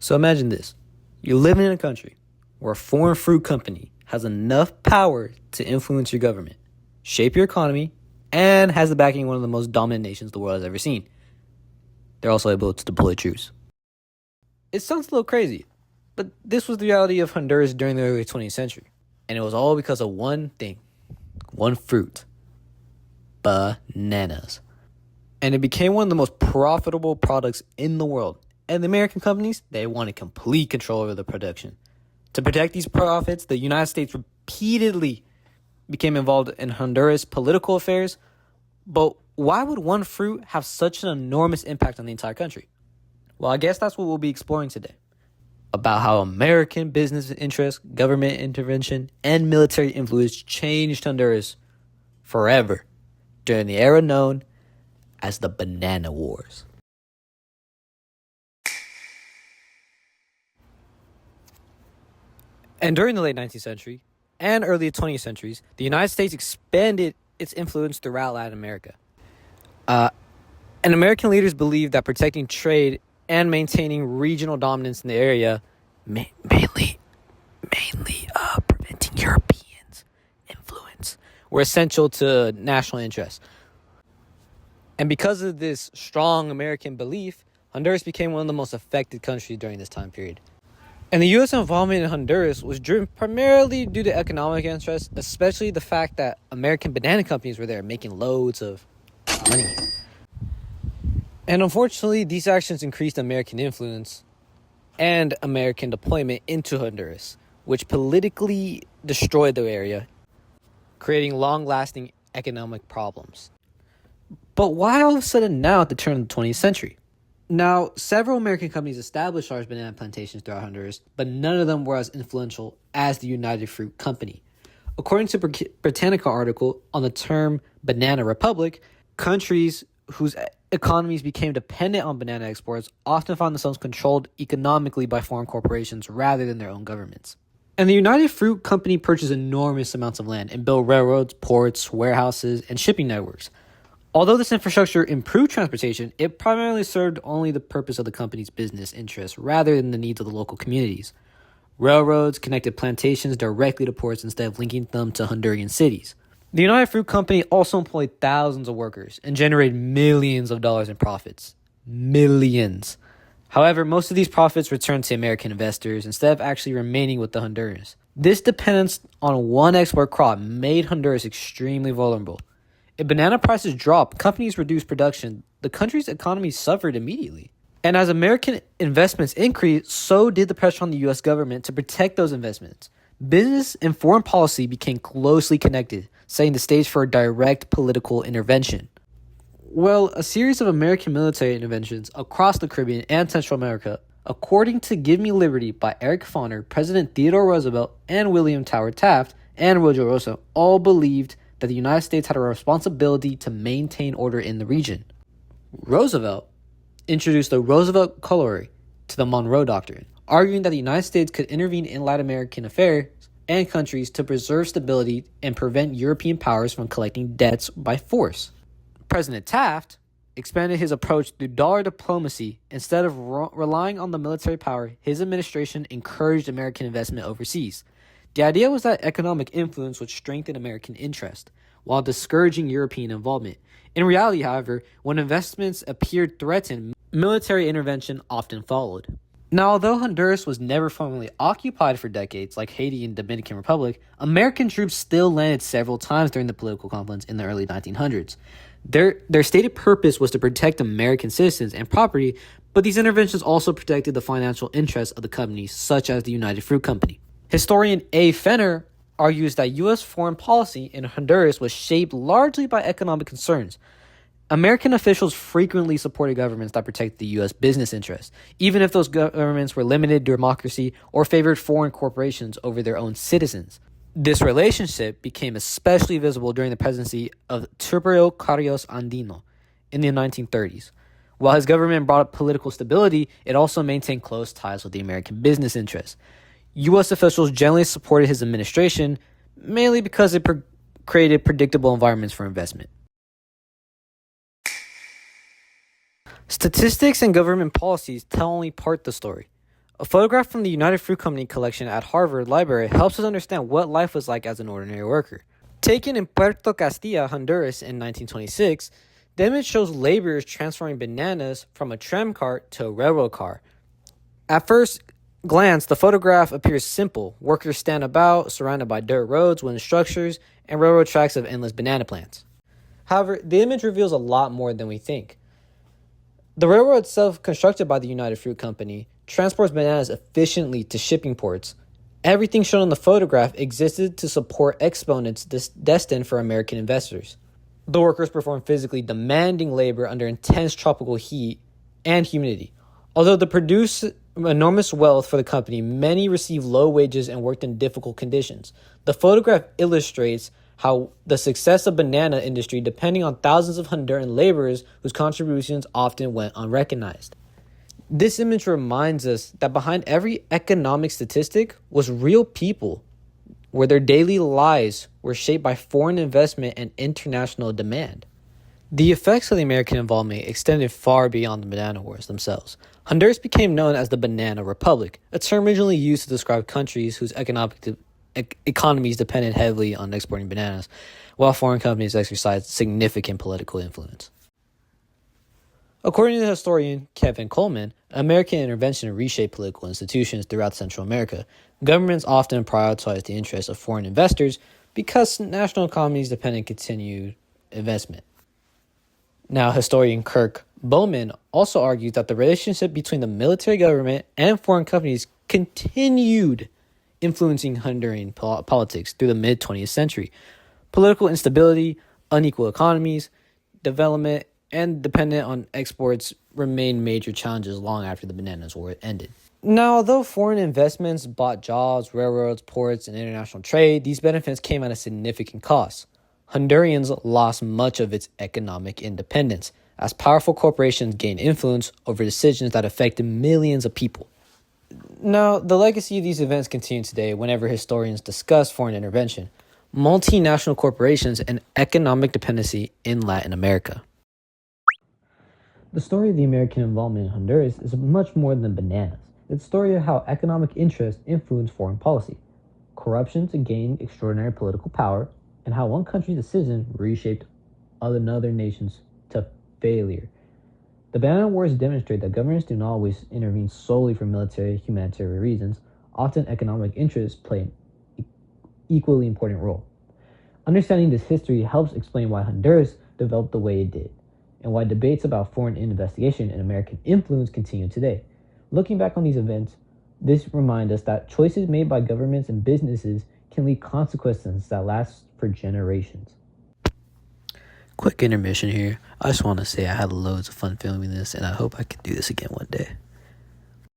So imagine this. You're living in a country where a foreign fruit company has enough power to influence your government, shape your economy, and has the backing of one of the most dominant nations the world has ever seen. They're also able to deploy troops. It sounds a little crazy, but this was the reality of Honduras during the early 20th century. And it was all because of one thing, one fruit, bananas. And it became one of the most profitable products in the world. And the American companies, they wanted complete control over the production. To protect these profits, the United States repeatedly became involved in Honduras' political affairs. But why would one fruit have such an enormous impact on the entire country? Well, I guess that's what we'll be exploring today. About how American business interests, government intervention, and military influence changed Honduras forever during the era known as the Banana Wars. And during the late 19th century and early 20th centuries, the United States expanded its influence throughout Latin America. And American leaders believed that protecting trade and maintaining regional dominance in the area, mainly preventing Europeans' influence, were essential to national interests. And because of this strong American belief, Honduras became one of the most affected countries during this time period. And the U.S. involvement in Honduras was driven primarily due to economic interests, especially the fact that American banana companies were there making loads of money. And unfortunately, these actions increased American influence and American deployment into Honduras, which politically destroyed the area, creating long-lasting economic problems. But why all of a sudden now at the turn of the 20th century? Now, several American companies established large banana plantations throughout Honduras, but none of them were as influential as the United Fruit Company. According to a Britannica article on the term Banana Republic, countries whose economies became dependent on banana exports often found themselves controlled economically by foreign corporations rather than their own governments. And the United Fruit Company purchased enormous amounts of land and built railroads, ports, warehouses, and shipping networks. Although this infrastructure improved transportation, it primarily served only the purpose of the company's business interests rather than the needs of the local communities. Railroads connected plantations directly to ports instead of linking them to Honduran cities. The United Fruit Company also employed thousands of workers and generated millions of dollars in profits. Millions. However, most of these profits returned to American investors instead of actually remaining with the Hondurans. This dependence on one export crop made Honduras extremely vulnerable. If banana prices dropped, companies reduced production, the country's economy suffered immediately. And as American investments increased, so did the pressure on the U.S. government to protect those investments. Business and foreign policy became closely connected, setting the stage for a direct political intervention. Well, a series of American military interventions across the Caribbean and Central America, according to Give Me Liberty by Eric Foner, President Theodore Roosevelt, and William Tower Taft, and Woodrow Wilson, all believed that the United States had a responsibility to maintain order in the region. Roosevelt introduced the Roosevelt Corollary to the Monroe Doctrine, arguing that the United States could intervene in Latin American affairs and countries to preserve stability and prevent European powers from collecting debts by force. President Taft expanded his approach through dollar diplomacy. Instead of relying on the military power, his administration encouraged American investment overseas. The idea was that economic influence would strengthen American interest, while discouraging European involvement. In reality, however, when investments appeared threatened, military intervention often followed. Now, although Honduras was never formally occupied for decades, like Haiti and Dominican Republic, American troops still landed several times during the political conflicts in the early 1900s. Their stated purpose was to protect American citizens and property, but these interventions also protected the financial interests of the companies, such as the United Fruit Company. Historian A. Fenner argues that U.S. foreign policy in Honduras was shaped largely by economic concerns. American officials frequently supported governments that protected the U.S. business interests, even if those governments were limited democracy or favored foreign corporations over their own citizens. This relationship became especially visible during the presidency of Turpio Carrios Andino in the 1930s. While his government brought up political stability, it also maintained close ties with the American business interests. U.S. officials generally supported his administration, mainly because it created predictable environments for investment. Statistics and government policies tell only part of the story. A photograph from the United Fruit Company collection at Harvard Library helps us understand what life was like as an ordinary worker. Taken in Puerto Castilla, Honduras in 1926, the image shows laborers transferring bananas from a tram cart to a railroad car. At first glance, the photograph appears simple. Workers stand about, surrounded by dirt roads, wooden structures, and railroad tracks of endless banana plants. However, the image reveals a lot more than we think. The railroad itself, constructed by the United Fruit Company, transports bananas efficiently to shipping ports. Everything shown in the photograph existed to support exponents destined for American investors. The workers perform physically demanding labor under intense tropical heat and humidity. Although they produce enormous wealth for the company, many receive low wages and worked in difficult conditions. The photograph illustrates how the success of banana industry depending on thousands of Honduran laborers whose contributions often went unrecognized. This image reminds us that behind every economic statistic was real people, where their daily lives were shaped by foreign investment and international demand. The effects of the American involvement extended far beyond the banana wars themselves. Honduras became known as the Banana Republic, a term originally used to describe countries whose economies depended heavily on exporting bananas, while foreign companies exercised significant political influence. According to the historian Kevin Coleman, American intervention reshaped political institutions throughout Central America. Governments often prioritized the interests of foreign investors because national economies depended on continued investment. Now, historian Kirk Bowman also argues that the relationship between the military government and foreign companies continued influencing Honduran politics through the mid-20th century. Political instability, unequal economies, development, and dependent on exports remained major challenges long after the Bananas War ended. Now, although foreign investments bought jobs, railroads, ports, and international trade, these benefits came at a significant cost. Hondurans lost much of its economic independence as powerful corporations gained influence over decisions that affected millions of people. Now, the legacy of these events continue today whenever historians discuss foreign intervention, multinational corporations, and economic dependency in Latin America. The story of the American involvement in Honduras is much more than bananas. It's a story of how economic interests influenced foreign policy, corruption to gain extraordinary political power, and how one country's decision reshaped another nation's to failure. The Banana Wars demonstrate that governments do not always intervene solely for military humanitarian reasons. Often economic interests play an equally important role. Understanding this history helps explain why Honduras developed the way it did, and why debates about foreign investigation and American influence continue today. Looking back on these events, this reminds us that choices made by governments and businesses can lead consequences that last for generations. Quick intermission here. I just want to say I had loads of fun filming this, and I hope I can do this again one day.